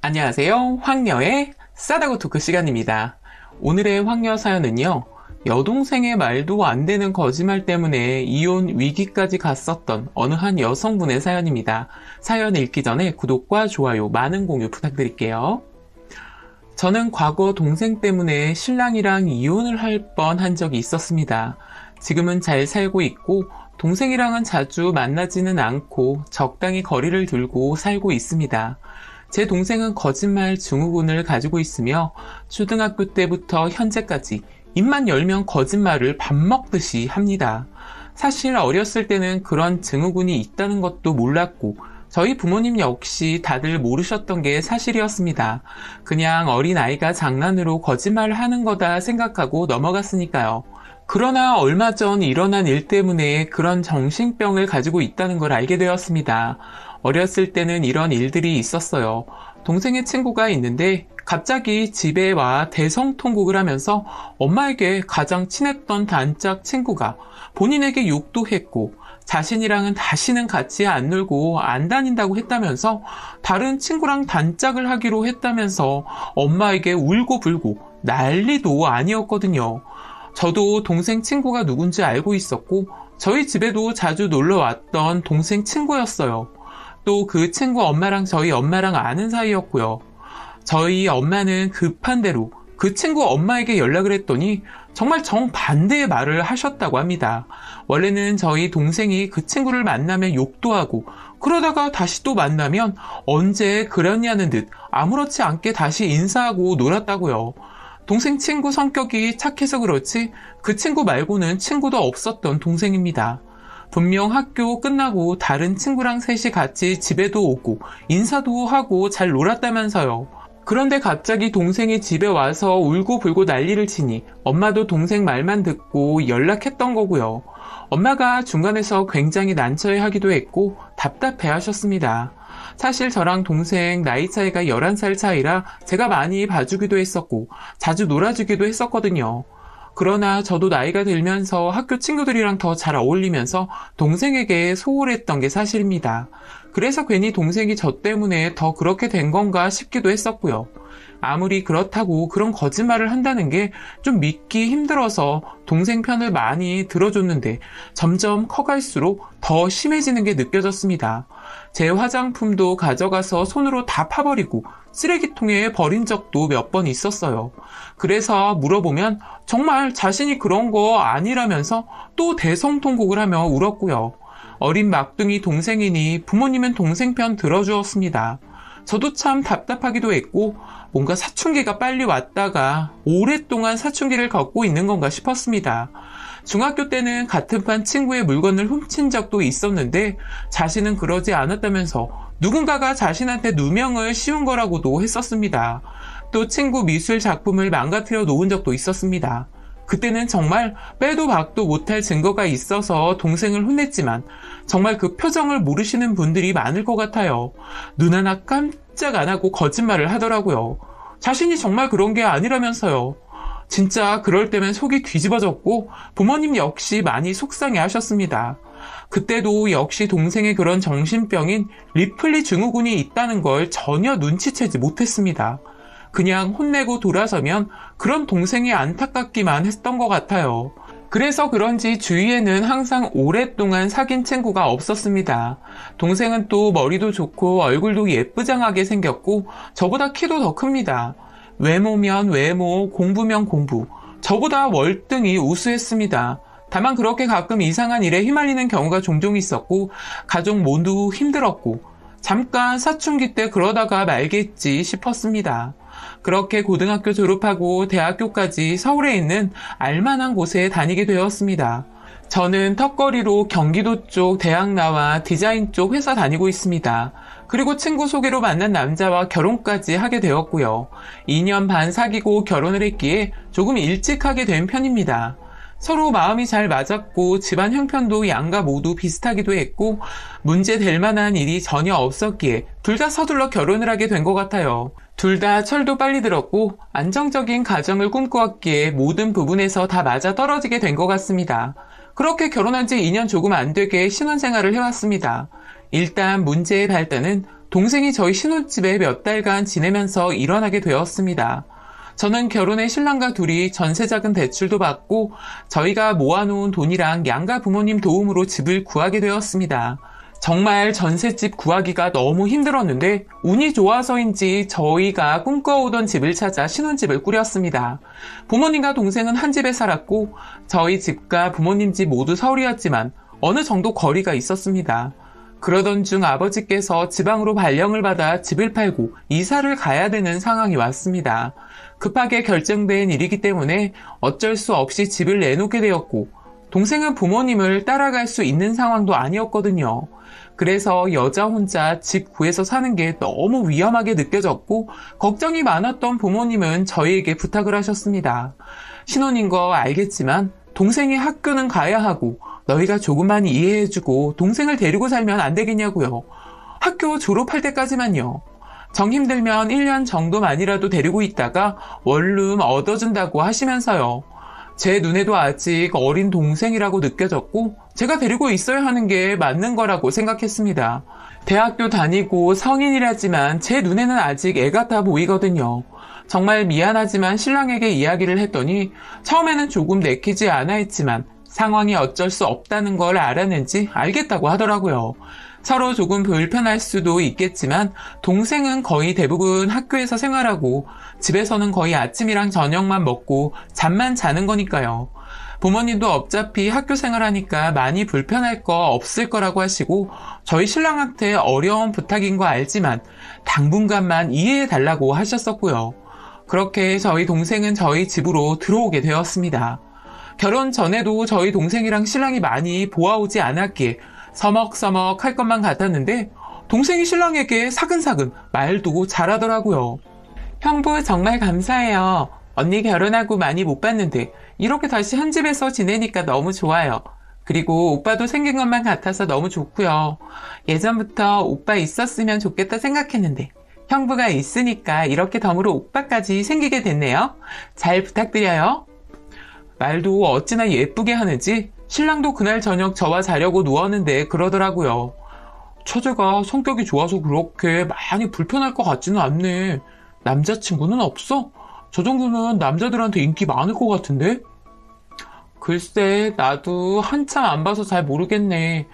안녕하세요. 황녀의 싸다고 토크 시간입니다. 오늘의 황녀 사연은요. 여동생의 말도 안 되는 거짓말 때문에 이혼 위기까지 갔었던 어느 한 여성분의 사연입니다. 사연 읽기 전에 구독과 좋아요, 많은 공유 부탁드릴게요. 저는 과거 동생 때문에 신랑이랑 이혼을 할 뻔한 적이 있었습니다. 지금은 잘 살고 있고 동생이랑은 자주 만나지는 않고 적당히 거리를 두고 살고 있습니다. 제 동생은 거짓말 증후군을 가지고 있으며 초등학교 때부터 현재까지 입만 열면 거짓말을 밥 먹듯이 합니다. 사실 어렸을 때는 그런 증후군이 있다는 것도 몰랐고 저희 부모님 역시 다들 모르셨던 게 사실이었습니다. 그냥 어린아이가 장난으로 거짓말을 하는 거다 생각하고 넘어갔으니까요. 그러나 얼마 전 일어난 일 때문에 그런 정신병을 가지고 있다는 걸 알게 되었습니다. 어렸을 때는 이런 일들이 있었어요. 동생의 친구가 있는데 갑자기 집에 와 대성통곡을 하면서 엄마에게 가장 친했던 단짝 친구가 본인에게 욕도 했고 자신이랑은 다시는 같이 안 놀고 안 다닌다고 했다면서 다른 친구랑 단짝을 하기로 했다면서 엄마에게 울고불고 난리도 아니었거든요. 저도 동생 친구가 누군지 알고 있었고 저희 집에도 자주 놀러 왔던 동생 친구였어요. 또 그 친구 엄마랑 저희 엄마랑 아는 사이였고요. 저희 엄마는 급한 대로 그 친구 엄마에게 연락을 했더니 정말 정반대의 말을 하셨다고 합니다. 원래는 저희 동생이 그 친구를 만나면 욕도 하고 그러다가 다시 또 만나면 언제 그랬냐는 듯 아무렇지 않게 다시 인사하고 놀았다고요. 동생 친구 성격이 착해서 그렇지 그 친구 말고는 친구도 없었던 동생입니다. 분명 학교 끝나고 다른 친구랑 셋이 같이 집에도 오고 인사도 하고 잘 놀았다면서요. 그런데 갑자기 동생이 집에 와서 울고불고 난리를 치니 엄마도 동생 말만 듣고 연락했던 거고요. 엄마가 중간에서 굉장히 난처해하기도 했고 답답해하셨습니다. 사실 저랑 동생 나이 차이가 11살 차이라 제가 많이 봐주기도 했었고 자주 놀아주기도 했었거든요. 그러나 저도 나이가 들면서 학교 친구들이랑 더 잘 어울리면서 동생에게 소홀했던 게 사실입니다. 그래서 괜히 동생이 저 때문에 더 그렇게 된 건가 싶기도 했었고요. 아무리 그렇다고 그런 거짓말을 한다는 게 좀 믿기 힘들어서 동생 편을 많이 들어줬는데 점점 커갈수록 더 심해지는 게 느껴졌습니다. 제 화장품도 가져가서 손으로 다 파버리고 쓰레기통에 버린 적도 몇 번 있었어요. 그래서 물어보면 정말 자신이 그런 거 아니라면서 또 대성통곡을 하며 울었고요. 어린 막둥이 동생이니 부모님은 동생 편 들어주었습니다. 저도 참 답답하기도 했고 뭔가 사춘기가 빨리 왔다가 오랫동안 사춘기를 겪고 있는 건가 싶었습니다. 중학교 때는 같은 반 친구의 물건을 훔친 적도 있었는데 자신은 그러지 않았다면서 누군가가 자신한테 누명을 씌운 거라고도 했었습니다. 또 친구 미술 작품을 망가뜨려 놓은 적도 있었습니다. 그때는 정말 빼도 박도 못할 증거가 있어서 동생을 혼냈지만 정말 그 표정을 모르시는 분들이 많을 것 같아요. 눈 하나 깜짝 안 하고 거짓말을 하더라고요. 자신이 정말 그런 게 아니라면서요. 진짜 그럴 때면 속이 뒤집어졌고 부모님 역시 많이 속상해 하셨습니다. 그때도 역시 동생의 그런 정신병인 리플리 증후군이 있다는 걸 전혀 눈치채지 못했습니다. 그냥 혼내고 돌아서면 그런 동생이 안타깝기만 했던 것 같아요. 그래서 그런지 주위에는 항상 오랫동안 사귄 친구가 없었습니다. 동생은 또 머리도 좋고 얼굴도 예쁘장하게 생겼고 저보다 키도 더 큽니다. 외모면 외모, 공부면 공부. 저보다 월등히 우수했습니다. 다만 그렇게 가끔 이상한 일에 휘말리는 경우가 종종 있었고 가족 모두 힘들었고 잠깐 사춘기 때 그러다가 말겠지 싶었습니다. 그렇게 고등학교 졸업하고 대학교까지 서울에 있는 알만한 곳에 다니게 되었습니다. 저는 턱걸이로 경기도 쪽 대학 나와 디자인 쪽 회사 다니고 있습니다. 그리고 친구 소개로 만난 남자와 결혼까지 하게 되었고요. 2년 반 사귀고 결혼을 했기에 조금 일찍 하게 된 편입니다. 서로 마음이 잘 맞았고 집안 형편도 양가 모두 비슷하기도 했고 문제될 만한 일이 전혀 없었기에 둘 다 서둘러 결혼을 하게 된 것 같아요. 둘 다 철도 빨리 들었고 안정적인 가정을 꿈꾸었기에 모든 부분에서 다 맞아떨어지게 된 것 같습니다. 그렇게 결혼한 지 2년 조금 안 되게 신혼생활을 해왔습니다. 일단 문제의 발단은 동생이 저희 신혼집에 몇 달간 지내면서 일어나게 되었습니다. 저는 결혼해 신랑과 둘이 전세자금 대출도 받고 저희가 모아놓은 돈이랑 양가 부모님 도움으로 집을 구하게 되었습니다. 정말 전셋집 구하기가 너무 힘들었는데 운이 좋아서인지 저희가 꿈꿔오던 집을 찾아 신혼집을 꾸렸습니다. 부모님과 동생은 한 집에 살았고 저희 집과 부모님 집 모두 서울이었지만 어느 정도 거리가 있었습니다. 그러던 중 아버지께서 지방으로 발령을 받아 집을 팔고 이사를 가야 되는 상황이 왔습니다. 급하게 결정된 일이기 때문에 어쩔 수 없이 집을 내놓게 되었고 동생은 부모님을 따라갈 수 있는 상황도 아니었거든요. 그래서 여자 혼자 집 구해서 사는 게 너무 위험하게 느껴졌고 걱정이 많았던 부모님은 저희에게 부탁을 하셨습니다. 신혼인 거 알겠지만 동생이 학교는 가야 하고 너희가 조금만 이해해주고 동생을 데리고 살면 안 되겠냐고요. 학교 졸업할 때까지만요. 정 힘들면 1년 정도만이라도 데리고 있다가 원룸 얻어준다고 하시면서요. 제 눈에도 아직 어린 동생이라고 느껴졌고 제가 데리고 있어야 하는 게 맞는 거라고 생각했습니다. 대학교 다니고 성인이라지만 제 눈에는 아직 애 같아 보이거든요. 정말 미안하지만 신랑에게 이야기를 했더니 처음에는 조금 내키지 않아 했지만 상황이 어쩔 수 없다는 걸 알았는지 알겠다고 하더라고요. 서로 조금 불편할 수도 있겠지만 동생은 거의 대부분 학교에서 생활하고 집에서는 거의 아침이랑 저녁만 먹고 잠만 자는 거니까요. 부모님도 어차피 학교 생활하니까 많이 불편할 거 없을 거라고 하시고 저희 신랑한테 어려운 부탁인 거 알지만 당분간만 이해해 달라고 하셨었고요. 그렇게 저희 동생은 저희 집으로 들어오게 되었습니다. 결혼 전에도 저희 동생이랑 신랑이 많이 보아오지 않았기에 서먹서먹 할 것만 같았는데 동생이 신랑에게 사근사근 말도 잘하더라고요. 형부 정말 감사해요. 언니 결혼하고 많이 못 봤는데 이렇게 다시 한 집에서 지내니까 너무 좋아요. 그리고 오빠도 생긴 것만 같아서 너무 좋고요. 예전부터 오빠 있었으면 좋겠다 생각했는데 형부가 있으니까 이렇게 덤으로 오빠까지 생기게 됐네요. 잘 부탁드려요. 말도 어찌나 예쁘게 하는지 신랑도 그날 저녁 저와 자려고 누웠는데 그러더라고요. 처제가 성격이 좋아서 그렇게 많이 불편할 것 같지는 않네. 남자친구는 없어? 저 정도는 남자들한테 인기 많을 것 같은데? 글쎄, 나도 한참 안 봐서 잘 모르겠네.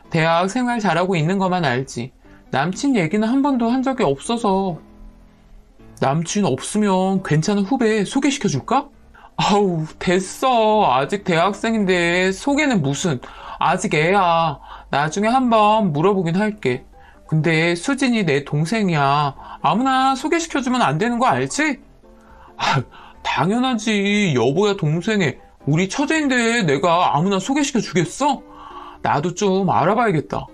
대학 생활 잘하고 있는 것만 알지. 남친 얘기는 한 번도 한 적이 없어서. 남친 없으면 괜찮은 후배 소개시켜줄까? 아우, 됐어. 아직 대학생인데 소개는 무슨. 아직 애야. 나중에 한번 물어보긴 할게. 근데 수진이 내 동생이야. 아무나 소개시켜주면 안 되는 거 알지? 아, 당연하지. 여보야 동생애. 우리 처제인데 내가 아무나 소개시켜주겠어? 나도 좀 알아봐야겠다.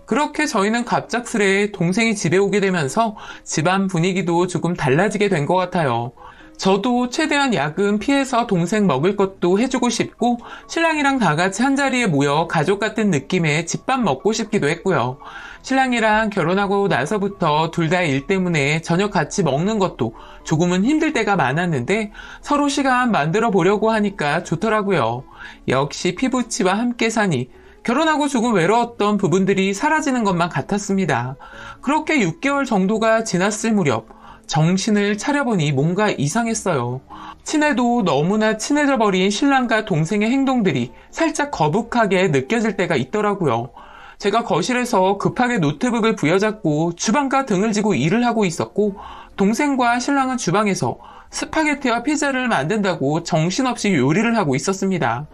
그렇게 저희는 갑작스레 동생이 집에 오게 되면서 집안 분위기도 조금 달라지게 된 것 같아요. 저도 최대한 야근 피해서 동생 먹을 것도 해주고 싶고 신랑이랑 다 같이 한자리에 모여 가족 같은 느낌의 집밥 먹고 싶기도 했고요. 신랑이랑 결혼하고 나서부터 둘 다 일 때문에 저녁 같이 먹는 것도 조금은 힘들 때가 많았는데 서로 시간 만들어 보려고 하니까 좋더라고요. 역시 피부치와 함께 사니 결혼하고 조금 외로웠던 부분들이 사라지는 것만 같았습니다. 그렇게 6개월 정도가 지났을 무렵 정신을 차려보니 뭔가 이상했어요. 친해도 너무나 친해져 버린 신랑과 동생의 행동들이 살짝 거북하게 느껴질 때가 있더라고요. 제가 거실에서 급하게 노트북을 부여잡고 주방과 등을 지고 일을 하고 있었고 동생과 신랑은 주방에서 스파게티와 피자를 만든다고 정신없이 요리를 하고 있었습니다.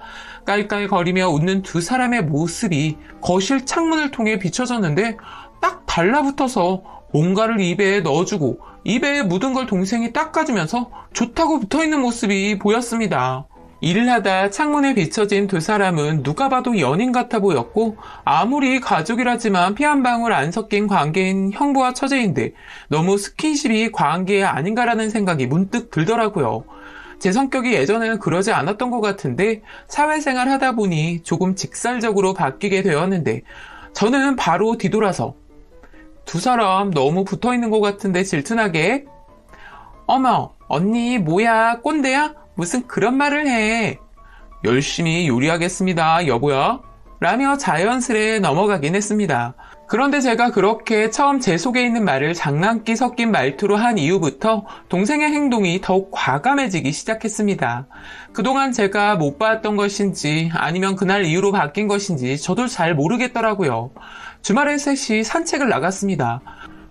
깔깔거리며 웃는 두 사람의 모습이 거실 창문을 통해 비춰졌는데 딱 달라붙어서 뭔가를 입에 넣어주고 입에 묻은 걸 동생이 닦아주면서 좋다고 붙어있는 모습이 보였습니다. 일을 하다 창문에 비춰진 두 사람은 누가 봐도 연인 같아 보였고 아무리 가족이라지만 피 한 방울 안 섞인 관계인 형부와 처제인데 너무 스킨십이 과한 게 아닌가라는 생각이 문득 들더라고요. 제 성격이 예전에는 그러지 않았던 것 같은데 사회생활 하다 보니 조금 직설적으로 바뀌게 되었는데 저는 바로 뒤돌아서 두 사람 너무 붙어있는 것 같은데 질투나게 어머 언니 뭐야 꼰대야? 무슨 그런 말을 해. 열심히 요리하겠습니다 여보야 라며 자연스레 넘어가긴 했습니다. 그런데 제가 그렇게 처음 제 속에 있는 말을 장난기 섞인 말투로 한 이후부터 동생의 행동이 더욱 과감해지기 시작했습니다. 그동안 제가 못 봤던 것인지 아니면 그날 이후로 바뀐 것인지 저도 잘 모르겠더라고요. 주말에 셋이 산책을 나갔습니다.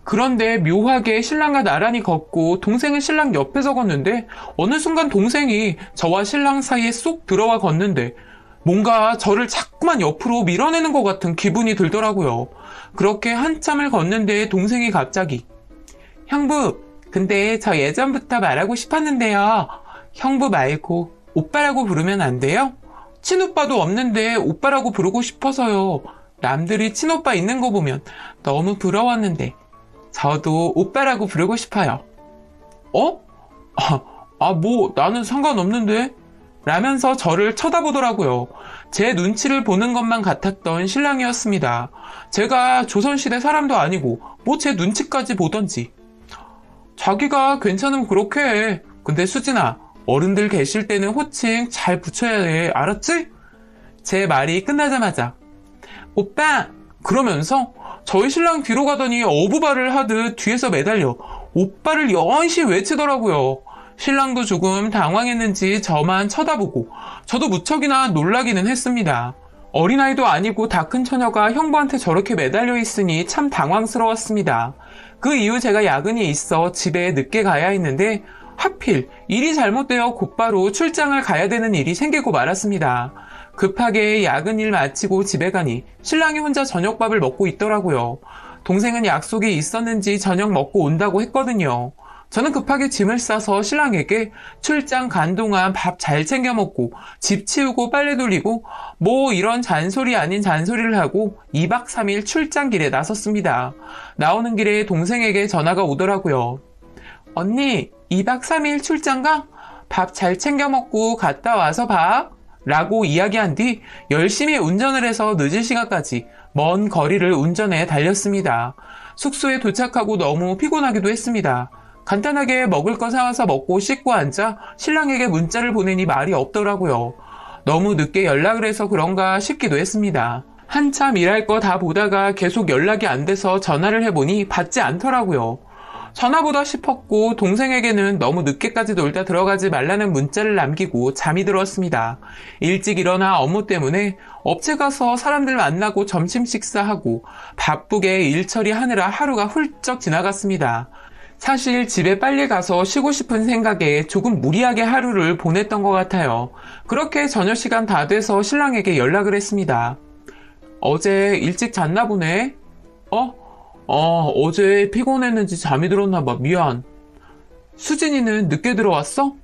그런데 묘하게 신랑과 나란히 걷고 동생은 신랑 옆에서 걷는데 어느 순간 동생이 저와 신랑 사이에 쏙 들어와 걷는데 뭔가 저를 자꾸만 옆으로 밀어내는 것 같은 기분이 들더라고요. 그렇게 한참을 걷는데 동생이 갑자기 형부, 근데 저 예전부터 말하고 싶었는데요. 형부 말고 오빠라고 부르면 안 돼요? 친오빠도 없는데 오빠라고 부르고 싶어서요. 남들이 친오빠 있는 거 보면 너무 부러웠는데 저도 오빠라고 부르고 싶어요. 어? 뭐 나는 상관없는데? 라면서 저를 쳐다보더라고요. 제 눈치를 보는 것만 같았던 신랑이었습니다. 제가 조선시대 사람도 아니고 뭐 제 눈치까지 보던지. 자기가 괜찮으면 그렇게 해. 근데 수진아, 어른들 계실 때는 호칭 잘 붙여야 해. 알았지? 제 말이 끝나자마자 오빠! 그러면서 저희 신랑 뒤로 가더니 어부발을 하듯 뒤에서 매달려 오빠를 연시 외치더라고요. 신랑도 조금 당황했는지 저만 쳐다보고 저도 무척이나 놀라기는 했습니다. 어린아이도 아니고 다 큰 처녀가 형부한테 저렇게 매달려 있으니 참 당황스러웠습니다. 그 이후 제가 야근이 있어 집에 늦게 가야 했는데 하필 일이 잘못되어 곧바로 출장을 가야 되는 일이 생기고 말았습니다. 급하게 야근 일 마치고 집에 가니 신랑이 혼자 저녁밥을 먹고 있더라고요. 동생은 약속이 있었는지 저녁 먹고 온다고 했거든요. 저는 급하게 짐을 싸서 신랑에게 출장 간 동안 밥 잘 챙겨 먹고 집 치우고 빨래 돌리고 뭐 이런 잔소리 아닌 잔소리를 하고 2박 3일 출장길에 나섰습니다. 나오는 길에 동생에게 전화가 오더라고요. 언니, 2박 3일 출장 가? 밥 잘 챙겨 먹고 갔다 와서 봐. 라고 이야기한 뒤 열심히 운전을 해서 늦은 시간까지 먼 거리를 운전해 달렸습니다. 숙소에 도착하고 너무 피곤하기도 했습니다. 간단하게 먹을 거 사와서 먹고 씻고 앉아 신랑에게 문자를 보내니 말이 없더라고요. 너무 늦게 연락을 해서 그런가 싶기도 했습니다. 한참 일할 거 다 보다가 계속 연락이 안 돼서 전화를 해보니 받지 않더라고요. 전화보다 싶었고 동생에게는 너무 늦게까지 놀다 들어가지 말라는 문자를 남기고 잠이 들었습니다. 일찍 일어나 업무 때문에 업체 가서 사람들 만나고 점심 식사하고 바쁘게 일 처리하느라 하루가 훌쩍 지나갔습니다. 사실 집에 빨리 가서 쉬고 싶은 생각에 조금 무리하게 하루를 보냈던 것 같아요. 그렇게 저녁 시간 다 돼서 신랑에게 연락을 했습니다. 어제 일찍 잤나 보네? 어제 피곤했는지 잠이 들었나 봐. 미안. 수진이는 늦게 들어왔어?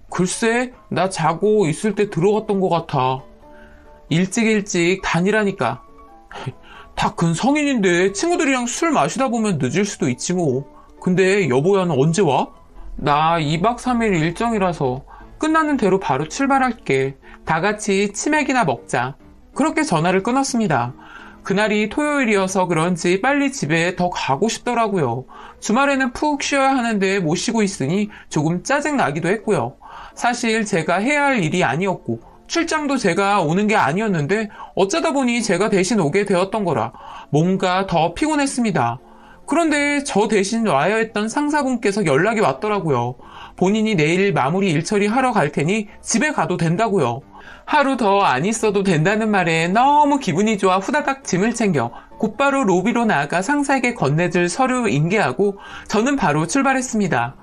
글쎄, 나 자고 있을 때 들어갔던 것 같아. 일찍 다니라니까. 다 큰 성인인데 친구들이랑 술 마시다 보면 늦을 수도 있지 뭐. 근데 여보야는 언제 와? 나 2박 3일 일정이라서 끝나는 대로 바로 출발할게. 다 같이 치맥이나 먹자. 그렇게 전화를 끊었습니다. 그날이 토요일이어서 그런지 빨리 집에 더 가고 싶더라고요. 주말에는 푹 쉬어야 하는데 못 쉬고 있으니 조금 짜증나기도 했고요. 사실 제가 해야 할 일이 아니었고 출장도 제가 오는 게 아니었는데 어쩌다 보니 제가 대신 오게 되었던 거라 뭔가 더 피곤했습니다. 그런데 저 대신 와야 했던 상사분께서 연락이 왔더라고요. 본인이 내일 마무리 일 처리하러 갈 테니 집에 가도 된다고요. 하루 더 안 있어도 된다는 말에 너무 기분이 좋아 후다닥 짐을 챙겨 곧바로 로비로 나아가 상사에게 건네줄 서류 인계하고 저는 바로 출발했습니다.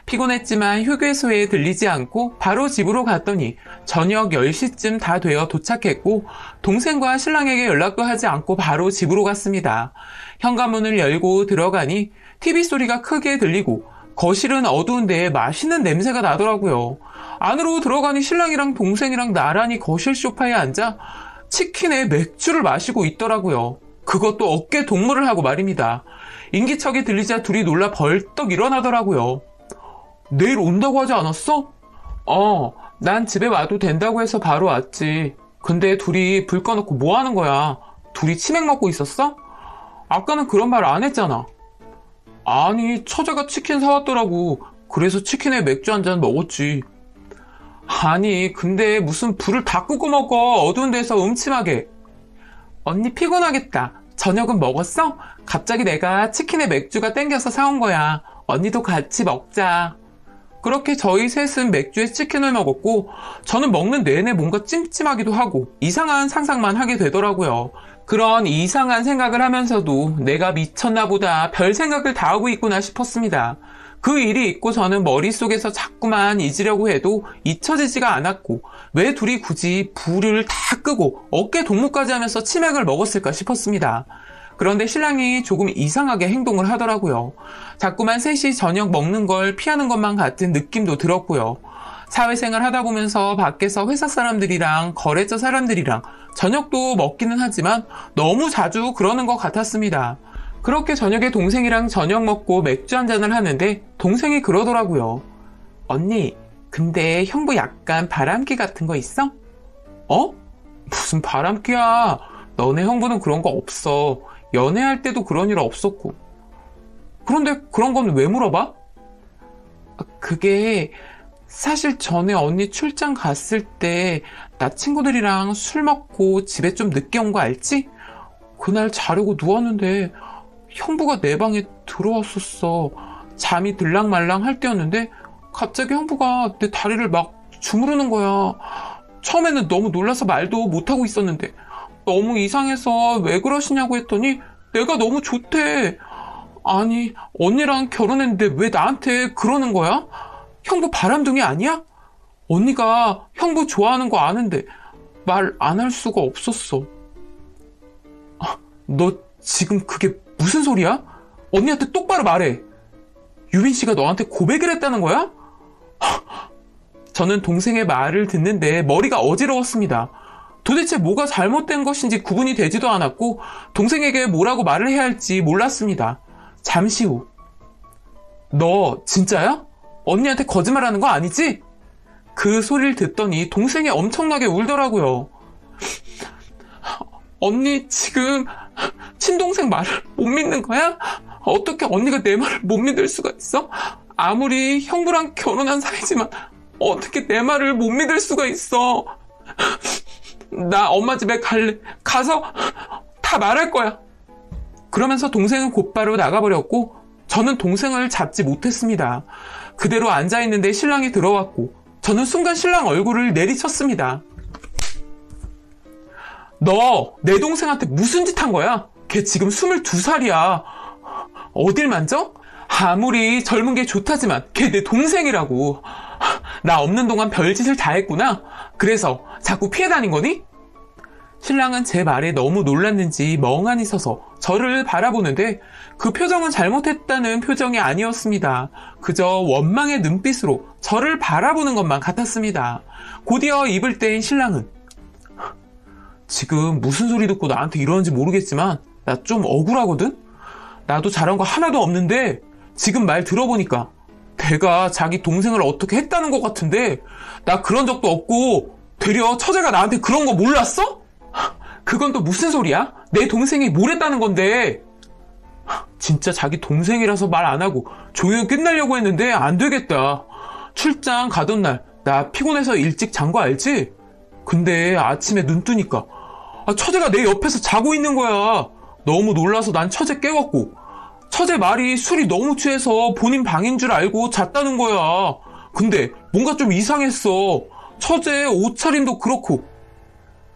피곤했지만 휴게소에 들리지 않고 바로 집으로 갔더니 저녁 10시쯤 다 되어 도착했고 동생과 신랑에게 연락도 하지 않고 바로 집으로 갔습니다. 현관문을 열고 들어가니 TV 소리가 크게 들리고 거실은 어두운데 맛있는 냄새가 나더라고요. 안으로 들어가니 신랑이랑 동생이랑 나란히 거실 소파에 앉아 치킨에 맥주를 마시고 있더라고요. 그것도 어깨 동무를 하고 말입니다. 인기척이 들리자 둘이 놀라 벌떡 일어나더라고요. 내일 온다고 하지 않았어? 난 집에 와도 된다고 해서 바로 왔지. 근데 둘이 불 꺼놓고 뭐 하는 거야? 둘이 치맥 먹고 있었어? 아까는 그런 말 안 했잖아. 아니, 처자가 치킨 사왔더라고. 그래서 치킨에 맥주 한 잔 먹었지. 아니, 근데 무슨 불을 다 끄고 먹어. 어두운 데서 음침하게. 언니 피곤하겠다. 저녁은 먹었어? 갑자기 내가 치킨에 맥주가 땡겨서 사온 거야. 언니도 같이 먹자. 그렇게 저희 셋은 맥주에 치킨을 먹었고 저는 먹는 내내 뭔가 찜찜하기도 하고 이상한 상상만 하게 되더라고요. 그런 이상한 생각을 하면서도 내가 미쳤나 보다, 별 생각을 다 하고 있구나 싶었습니다. 그 일이 있고 저는 머릿속에서 자꾸만 잊으려고 해도 잊혀지지가 않았고 왜 둘이 굳이 불을 다 끄고 어깨 동무까지 하면서 치맥을 먹었을까 싶었습니다. 그런데 신랑이 조금 이상하게 행동을 하더라고요. 자꾸만 셋이 저녁 먹는 걸 피하는 것만 같은 느낌도 들었고요. 사회생활 하다 보면서 밖에서 회사 사람들이랑 거래처 사람들이랑 저녁도 먹기는 하지만 너무 자주 그러는 것 같았습니다. 그렇게 저녁에 동생이랑 저녁 먹고 맥주 한잔을 하는데 동생이 그러더라고요. 언니, 근데 형부 약간 바람기 같은 거 있어? 어? 무슨 바람기야. 너네 형부는 그런 거 없어. 연애할 때도 그런 일 없었고. 그런데 그런 건 왜 물어봐? 그게 사실 전에 언니 출장 갔을 때 나 친구들이랑 술 먹고 집에 좀 늦게 온 거 알지? 그날 자려고 누웠는데 형부가 내 방에 들어왔었어. 잠이 들랑말랑 할 때였는데 갑자기 형부가 내 다리를 막 주무르는 거야. 처음에는 너무 놀라서 말도 못하고 있었는데 너무 이상해서 왜 그러시냐고 했더니 내가 너무 좋대. 아니, 언니랑 결혼했는데 왜 나한테 그러는 거야? 형부 바람둥이 아니야? 언니가 형부 좋아하는 거 아는데 말 안 할 수가 없었어. 너 지금 그게 무슨 소리야? 언니한테 똑바로 말해. 유빈 씨가 너한테 고백을 했다는 거야? 저는 동생의 말을 듣는데 머리가 어지러웠습니다. 도대체 뭐가 잘못된 것인지 구분이 되지도 않았고 동생에게 뭐라고 말을 해야 할지 몰랐습니다. 잠시 후. 너 진짜야? 언니한테 거짓말하는 거 아니지? 그 소리를 듣더니 동생이 엄청나게 울더라고요. 언니 지금 친동생 말을 못 믿는 거야? 어떻게 언니가 내 말을 못 믿을 수가 있어? 아무리 형부랑 결혼한 사이지만 어떻게 내 말을 못 믿을 수가 있어? 나 엄마 집에 갈래. 가서 다 말할 거야. 그러면서 동생은 곧바로 나가버렸고 저는 동생을 잡지 못했습니다. 그대로 앉아있는데 신랑이 들어왔고 저는 순간 신랑 얼굴을 내리쳤습니다. 너 내 동생한테 무슨 짓 한 거야? 걔 지금 22살이야. 어딜 만져? 아무리 젊은 게 좋다지만 걔 내 동생이라고. 나 없는 동안 별짓을 다 했구나. 그래서 자꾸 피해 다닌 거니? 신랑은 제 말에 너무 놀랐는지 멍하니 서서 저를 바라보는데 그 표정은 잘못했다는 표정이 아니었습니다. 그저 원망의 눈빛으로 저를 바라보는 것만 같았습니다. 곧이어 입을 뗀 신랑은 지금 무슨 소리 듣고 나한테 이러는지 모르겠지만 나 좀 억울하거든? 나도 잘한 거 하나도 없는데 지금 말 들어보니까 걔가 자기 동생을 어떻게 했다는 것 같은데 나 그런 적도 없고 되려 처제가 나한테 그런 거 몰랐어? 그건 또 무슨 소리야? 내 동생이 뭘 했다는 건데. 진짜 자기 동생이라서 말 안 하고 조용히 끝내려고 했는데 안 되겠다. 출장 가던 날 나 피곤해서 일찍 잔 거 알지? 근데 아침에 눈 뜨니까 처제가 내 옆에서 자고 있는 거야. 너무 놀라서 난 처제 깨웠고 처제 말이 술이 너무 취해서 본인 방인 줄 알고 잤다는 거야. 근데 뭔가 좀 이상했어. 처제 옷차림도 그렇고.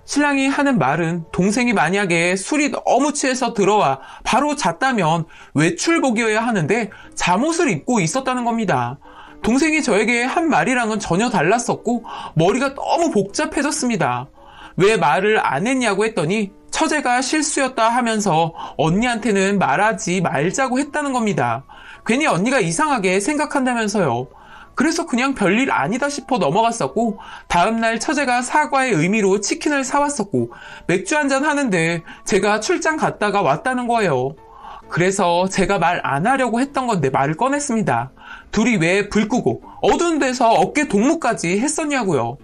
신랑이 하는 말은 동생이 만약에 술이 너무 취해서 들어와 바로 잤다면 외출복이어야 하는데 잠옷을 입고 있었다는 겁니다. 동생이 저에게 한 말이랑은 전혀 달랐었고 머리가 너무 복잡해졌습니다. 왜 말을 안 했냐고 했더니 처제가 실수였다 하면서 언니한테는 말하지 말자고 했다는 겁니다. 괜히 언니가 이상하게 생각한다면서요. 그래서 그냥 별일 아니다 싶어 넘어갔었고 다음날 처제가 사과의 의미로 치킨을 사왔었고 맥주 한잔 하는데 제가 출장 갔다가 왔다는 거예요. 그래서 제가 말 안 하려고 했던 건데 말을 꺼냈습니다. 둘이 왜 불 끄고 어두운 데서 어깨 동무까지 했었냐고요.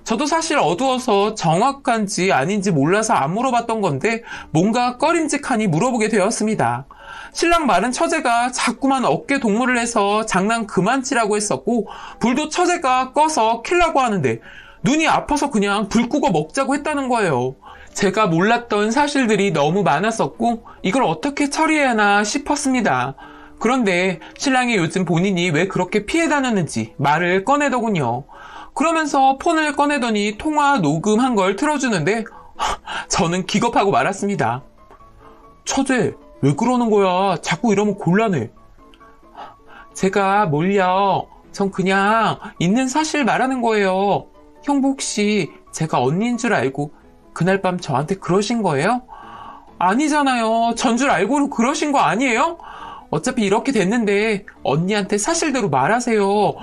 저도 사실 어두워서 정확한지 아닌지 몰라서 안 물어봤던 건데 뭔가 꺼림직하니 물어보게 되었습니다. 신랑 말은 처제가 자꾸만 어깨 동무를 해서 장난 그만 치라고 했었고 불도 처제가 꺼서 켜려고 하는데 눈이 아파서 그냥 불 끄고 먹자고 했다는 거예요. 제가 몰랐던 사실들이 너무 많았었고 이걸 어떻게 처리해야 하나 싶었습니다. 그런데 신랑이 요즘 본인이 왜 그렇게 피해 다녔는지 말을 꺼내더군요. 그러면서 폰을 꺼내더니 통화 녹음한 걸 틀어주는데 저는 기겁하고 말았습니다. 처제, 왜 그러는 거야? 자꾸 이러면 곤란해. 제가 뭘요? 전 그냥 있는 사실 말하는 거예요. 형부 혹시 제가 언니인 줄 알고 그날 밤 저한테 그러신 거예요? 아니잖아요. 전 줄 알고 그러신 거 아니에요? 어차피 이렇게 됐는데 언니한테 사실대로 말하세요.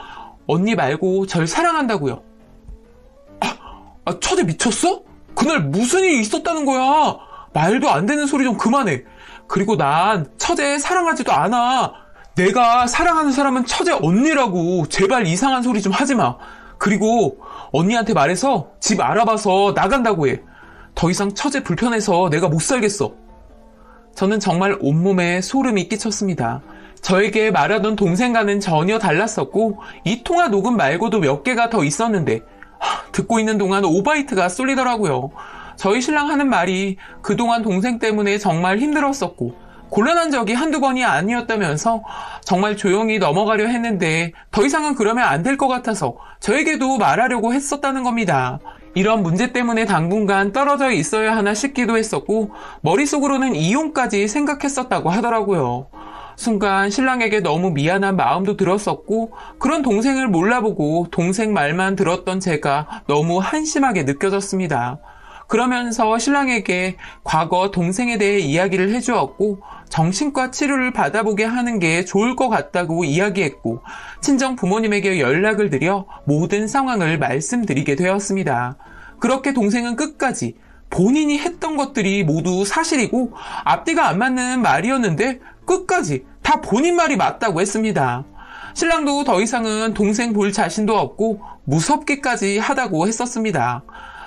언니 말고 절 사랑한다고요. 처제 미쳤어? 그날 무슨 일이 있었다는 거야? 말도 안 되는 소리 좀 그만해. 그리고 난 처제 사랑하지도 않아. 내가 사랑하는 사람은 처제 언니라고. 제발 이상한 소리 좀 하지 마. 그리고 언니한테 말해서 집 알아봐서 나간다고 해. 더 이상 처제 불편해서 내가 못 살겠어. 저는 정말 온몸에 소름이 끼쳤습니다. 저에게 말하던 동생과는 전혀 달랐었고 이 통화 녹음 말고도 몇 개가 더 있었는데 듣고 있는 동안 오바이트가 쏠리더라고요. 저희 신랑 하는 말이 그동안 동생 때문에 정말 힘들었었고 곤란한 적이 한두 번이 아니었다면서 정말 조용히 넘어가려 했는데 더 이상은 그러면 안 될 것 같아서 저에게도 말하려고 했었다는 겁니다. 이런 문제 때문에 당분간 떨어져 있어야 하나 싶기도 했었고 머릿속으로는 이혼까지 생각했었다고 하더라고요. 순간 신랑에게 너무 미안한 마음도 들었었고 그런 동생을 몰라보고 동생 말만 들었던 제가 너무 한심하게 느껴졌습니다. 그러면서 신랑에게 과거 동생에 대해 이야기를 해주었고 정신과 치료를 받아보게 하는 게 좋을 것 같다고 이야기했고 친정 부모님에게 연락을 드려 모든 상황을 말씀드리게 되었습니다. 그렇게 동생은 끝까지 본인이 했던 것들이 모두 사실이고 앞뒤가 안 맞는 말이었는데 끝까지 다 본인 말이 맞다고 했습니다. 신랑도 더 이상은 동생 볼 자신도 없고 무섭기까지 하다고 했었습니다.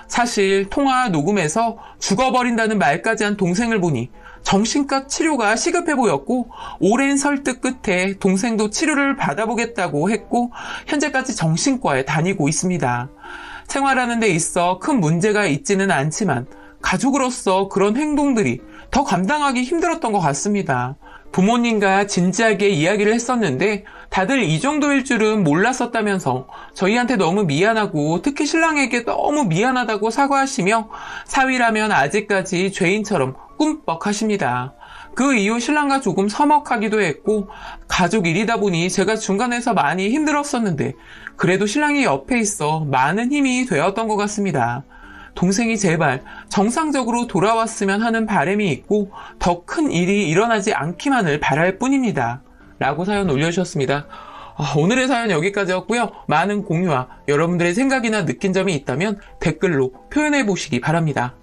사실 통화 녹음에서 죽어버린다는 말까지 한 동생을 보니 정신과 치료가 시급해 보였고 오랜 설득 끝에 동생도 치료를 받아보겠다고 했고 현재까지 정신과에 다니고 있습니다. 생활하는 데 있어 큰 문제가 있지는 않지만 가족으로서 그런 행동들이 더 감당하기 힘들었던 것 같습니다. 부모님과 진지하게 이야기를 했었는데 다들 이 정도일 줄은 몰랐었다면서 저희한테 너무 미안하고 특히 신랑에게 너무 미안하다고 사과하시며 사위라면 아직까지 죄인처럼 꿈뻑하십니다. 그 이후 신랑과 조금 서먹하기도 했고 가족 일이다 보니 제가 중간에서 많이 힘들었었는데 그래도 신랑이 옆에 있어 많은 힘이 되었던 것 같습니다. 동생이 제발 정상적으로 돌아왔으면 하는 바람이 있고 더 큰 일이 일어나지 않기만을 바랄 뿐입니다. 라고 사연 올려주셨습니다. 오늘의 사연 여기까지였고요. 많은 공유와 여러분들의 생각이나 느낀 점이 있다면 댓글로 표현해 보시기 바랍니다.